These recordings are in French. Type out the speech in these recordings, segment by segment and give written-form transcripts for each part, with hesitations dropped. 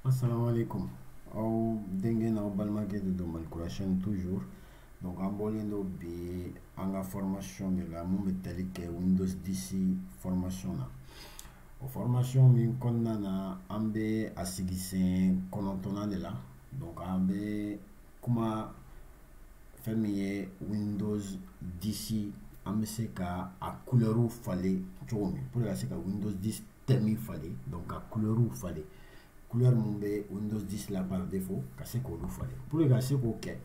Assalamu alaikum. Aw dengen aw balimakɛ de don Malikura chaîne toujours. Donc an bɔlen do bi an ka formation de la mun bɛ tali kɛ Windows 10 formation na. O formation min kɔnɔna na an bɛ a sigi sen 9 de la. Donc an bɛ kuma fɛn min ye Windows 10 an bɛ se ka a couleur falen cogo min pour que ka se ka Windows 10 thème falen donc ka couleur falen. Couleur mun bɛ Windows 10 la par défaut ka se k'olu falen. Pour que ka se k'o kɛ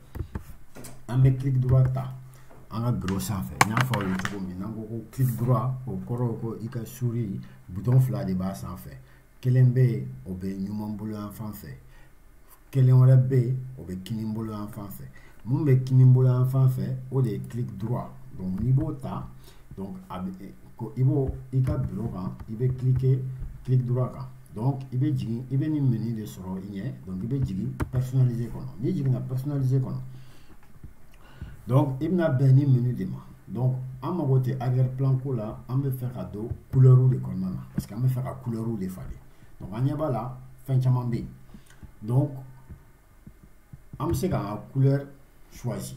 an bɛ clic droit ta an ka bureau sanfɛ n y'a fɔ aw ye cogo min n'an ko ko clic droit o kɔrɔ ko i ka souris bouton fila de b'a sanfɛ kelen bɛ yen o bɛ ɲuman bolo yan fan fɛ kelen wɛrɛ bɛ yen o bɛ kini bolo yan fan fɛ mun bɛ kini bolo yan fan fɛ o de ye clic droit donc n'i b'o ta donc a bɛ i b'o i ka bureau kan i bɛ cliquer clic droit kan donc i bɛ jigin i bɛ nin menu de sɔrɔ i ɲɛ donc i bɛ jigin personnaliser kɔnɔ n'i jiginna personnaliser kɔnɔ donc i bɛna bɛn ni menu de ma donc an mago tɛ arrière plan ko la an bɛ fɛ ka don couleur de kɔnɔna na parce que an bɛ fɛ ka couleur de falen donc an ɲɛ b'a la fɛn caman bɛ yen donc an bɛ se k'an ka couleur choisir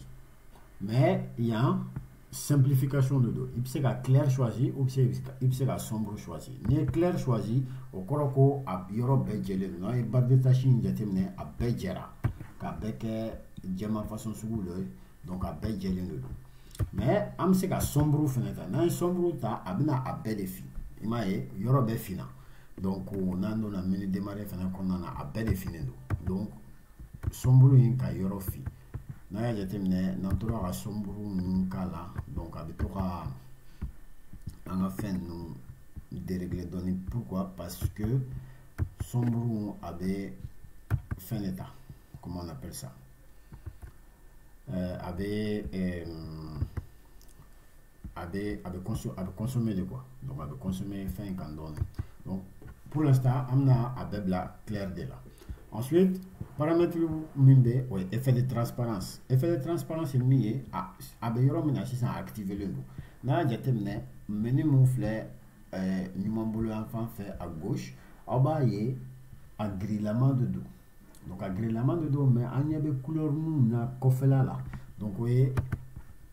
mais yan simplification de don i bɛ se ka clair choisir ou i bɛ se ka sombre choisir n'i ye clair choisir o kɔrɔ ko a yɔrɔ bɛɛ jɛlen don n'an ye barre de tâche in jateminɛ a bɛɛ jɛra k'a bɛɛ kɛ jɛman façon sugu dɔ ye donc a bɛɛ jɛlen de don mais an bɛ se ka sombre fɛnɛ ta n'an ye sombre ta a bɛna a bɛɛ de fin i m'a ye yɔrɔ bɛɛ finna donc n'an donna menu démarrer fɛnɛ kɔnɔna na a bɛɛ de finnen don donc sombre in ka yɔrɔ fin n'a y'a jateminɛ n'an tora ka sombre ninnu k'a la donc a bɛ to ka an ka fɛn ninnu dérégler dɔɔni pourquoi parce que sombre a bɛ fɛn de ta comment on appelle ça a bɛ consommer de quoi donc a bɛ consommer fɛn kan dɔɔni donc pour l'instant an bɛna a bɛɛ bila clair de la ensuite paramètre min bɛ o ye effet de transparence effet de transparence ye min ye a bɛ yɔrɔ min na sisan activer len don n'a y'a jateminɛ menu min filɛ ɲuman bolo yan fan fɛ à gauche aw b'a ye a girilama de don donc a girilama de don mais an ɲɛ bɛ couleur minnu na kɔfɛla la donc o ye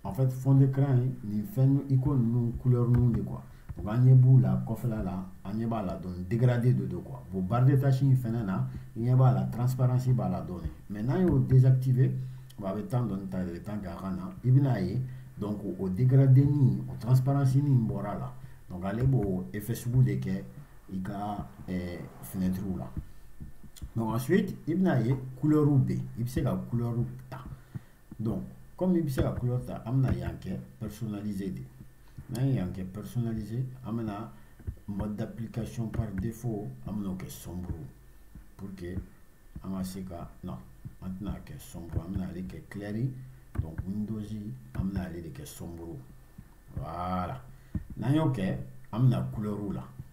en fait fond d'écran ye nin fɛn icône ninnu couleur ninnu de quoi donc an ɲɛ b'u la kɔfɛla la an ɲɛ b'a la donc dégradé de don quoi bon barre de tâche in fɛnɛ na i ɲɛ b'a la transparence b'a la dɔɔni mais n'an y'o désactiver bon a bɛ temps dɔɔni ta de temps kɛ a ka na i bɛna ye donc o dégradé ni o transparence ni bɔra la donc ale b'o effet sugu de kɛ i ka fenêtre la donc ensuite i bɛna ye couleur bɛ yen i bɛ se ka couleur ta donc comme i bɛ se ka couleur ta an bɛna yan kɛ personnaliser de n'an ye yan kɛ personnaliser an bɛna mode d'application par défaut an bɛna o kɛ sombre pour que an ka se ka non an tɛna kɛ sombre an bɛna ale kɛ clair donc Windows an bɛna ale de kɛ sombre voilà n'an y'o kɛ an bɛna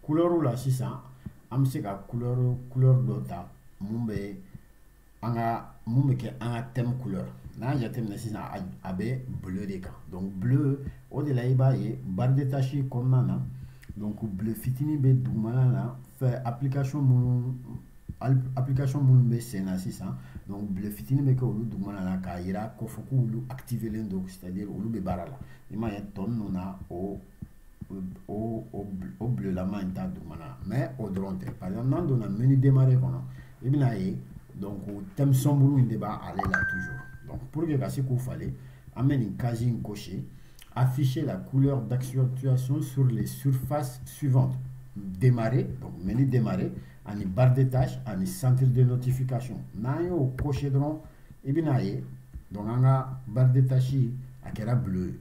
couleur la sisan an bɛ se ka couleur dɔ ta mun bɛ kɛ an ka thème couleur n'a y'a jateminɛ sisan a bɛ bleu de kan donc bleu o de la i b'a ye barre de tâche kɔnɔna na donc bleu fitinin bɛ dugumana na fɛ application minnu bɛ sen na sisan donc bleu fitinin bɛ kɛ olu dugumana na k'a yira k'a fɔ k'olu activelen don c'est à dire olu bɛ baara la i m'a ye tɔ ninnu na o bleu-lama in t'a dugumana na mais o dɔrɔn tɛ par exemple n'an donna menu démarrer kɔnɔ i bɛna ye donc thème sombre in de b'a ale la toujours donc pour que ka se k'o falen an bɛ nin case in cocher afficher la couleur d'accentuation sur les surfaces suivantes démarrer donc menu démarrer ani barre de tâche ani centre de notification n'an y'o cocher dɔrɔn i bɛna ye donc an ka barre de tâche a kɛra bleu ye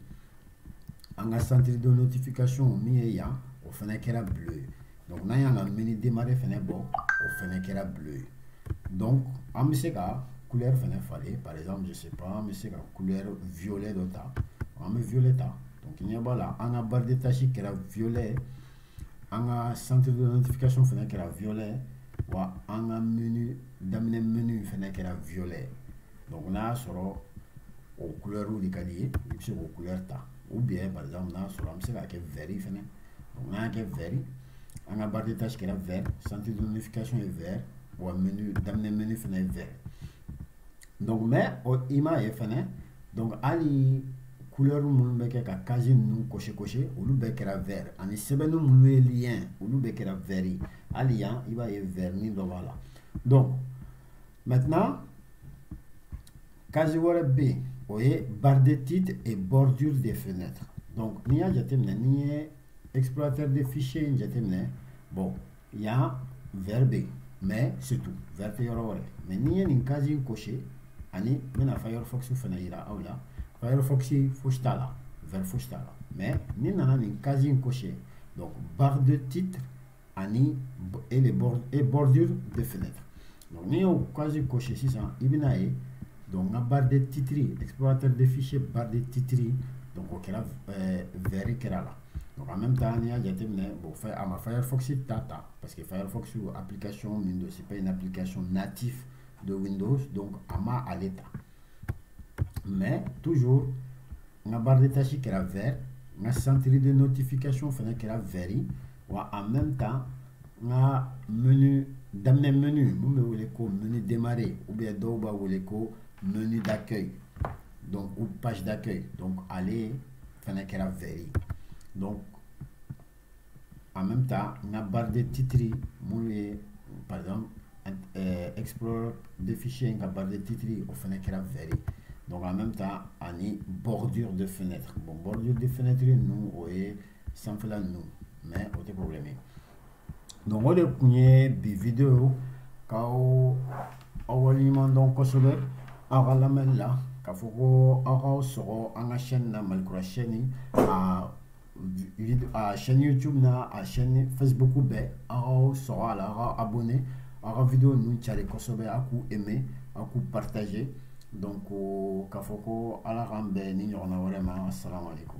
an ka centre de notification min ye yan o fana kɛra bleu ye donc n'an y'an ka menu démarrer fana bɔ o fana kɛra bleu ye donc an bɛ se ka couleur fana falen par exemple je sais pas an bɛ se ka couleur violet dɔ ta an bɛ violet ta donc i ɲɛ b'a la an ka barre de tâche kɛra violet an ka centre de notification fana kɛra violet wa an ka menu daminɛ menu fana kɛra violet donc n'a y'a sɔrɔ o couleur de ka di ye i bɛ se k'o couleur ta ou bien par exemple n'a y'a sɔrɔ an bɛ se k'a kɛ vert fana donc n'an y'a kɛ vert an ka barre de tâche kɛra vert centre de notification ye vert wa menu daminɛ menu fana ye vert. Donc mais i m'a ye fana donc hali couleur minnu bɛ kɛ ka case ninnu cocher olu bɛɛ kɛra vert ani sɛbɛnni minnu ye lien olu bɛɛ kɛra vert ye hali yan i b'a ye vert ni dɔ b'a la. Donc maintenant case wɛrɛ bɛ yen o ye barre de titre et bordure des fenêtres. Donc n'i y'a jateminɛ n'i ye explorateur de fichier in jateminɛ bon yan vert bɛ yen mais c'est tout vert tɛ yɔrɔ wɛrɛ mais n'i ye nin case in cocher ani n bɛna Firefox fana yira aw la. Firefox fosi t'a la vert fosi t'a la mais ni nana nin case in cocher donc barre de titre ani et bordure de fenêtre. Donc n'i y'o case cocher sisan i bɛna ye donc n barre de titre explorateur de fichier barre de titre donc o kɛra vert kɛra la. Donc en même temps n'i y'a jateminɛ bon a ma Firefox ta parce que Firefox application min do c'est pas une application native de Windows donc a ma ale ta mais toujours n barre de tâche kɛra vert n centre de notification fana kɛra vert wa en même temps n menu daminɛ menu mun bɛ wele ko menu démarrer ou bien dɔw b'a wele ko menu d'accueil donc ou page d'accueil donc ale fana kɛra vert. Donc en même temps n barre de titre mun ye par exemple Explorer de fichiers n barre de titre o fana kɛra vert. Donc en même temps ani bordure de fenêtre bon bordure de fenêtre ninnu o ye sanfɛla ninnu mais o tɛ problème ye. Donc o de kun ye bi video k'aw waleɲuman dɔn kosɛbɛ aw ka lamɛnni la k'a fɔ ko aw k'aw sɔgɔ an ka chaîne na Malikura chaîne a chaîne YouTube na a chaîne Facebook bɛɛ aw k'aw sɔgɔ a la aw ka abonné aw ka video ninnu cari kosɛbɛ aw k'u aimer aw k'u partager donc k'a fɔ ko ala k'an bɛn ni ɲɔgɔnna wɛrɛ ma assalamu alaikum.